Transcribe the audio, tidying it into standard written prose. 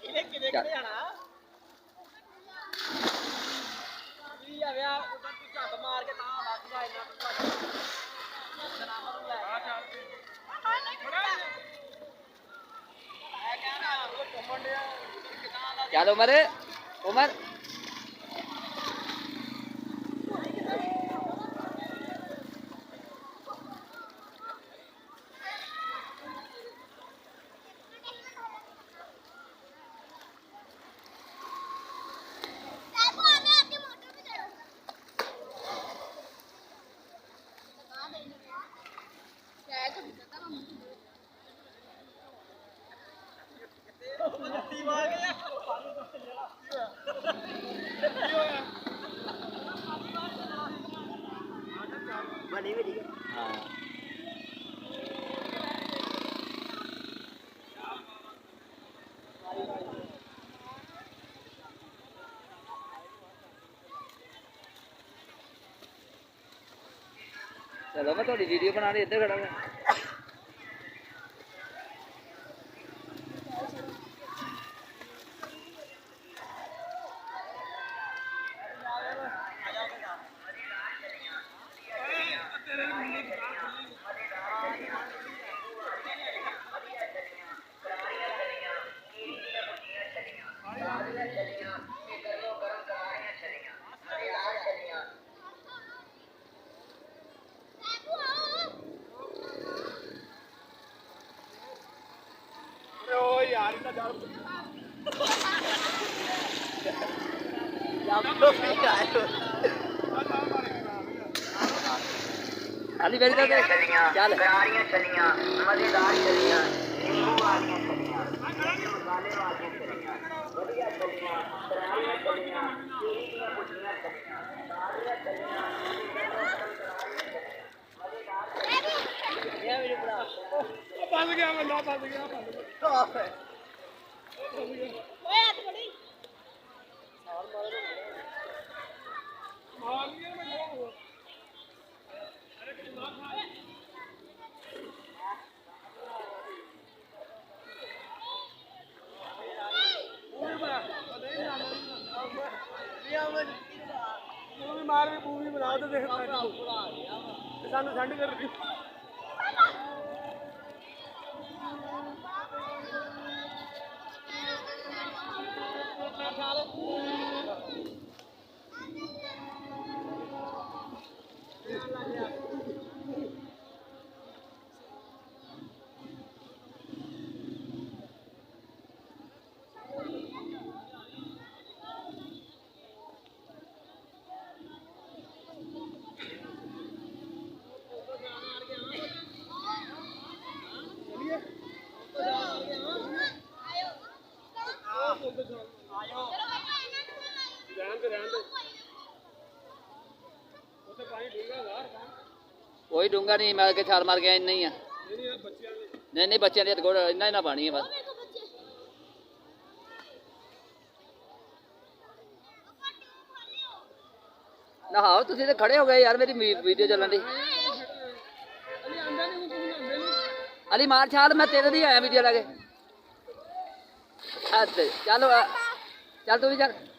ਇਹਨੇ ਕਿਵੇਂ ਜਾਣਾ ਕੀ ਆ ਵਿਆਹ ਉਦੋਂ ਤੂੰ ਝੱਟ ਮਾਰ ਕੇ ਤਾਂ ਲੱਗ ਜਾ ਇੰਨਾ ਤੂੰ ਸਲਾਮ ਨੂੰ ਲੈ ਆ ਚੱਲ ਮੈਂ ਕਹਿੰਦਾ ਉਹ ਘੁੰਮਣ ਡਿਆ ਕਿਦਾਂ ਦਾ ਚੱਲ ਉਮਰ ਉਮਰ ਬਣੀ ਵੀ ਠੀਕ ਹਾਂ ਚਲੋ ਮੈਂ ਤੁਹਾਡੀ ਵੀਡੀਓ ਬਣਾ ਲਈ ਇੱਧਰ ਖੜਾ ਮੈਂ यार इतना ज़्यादा अली मेरी तो चल करारियां चलियां मजेदार चलियां नींबू वालियां चलियां मसाले वालियां चलियां बढ़िया चलियां करारियां चलियां चीनी दी भुजियां चलियां सारियां चलियां ये मेरे बड़ा बंद गया बंदा बंद गया ओए हाथ बड़ी मार लिया मैं मार भी मूवी बना तो देख सानू सेंड कर दी कोई डूंगा नहीं मैं छाल मार गया नहीं है नहीं बच्चों के गोड़ इन्ना ही ना पानी है बस नहाओ तुम तो खड़े हो गए यार मेरी वीडियो चलन दी अली मार छाल मैं तेरे दी आया वीडियो लगे चल चल तू भी चल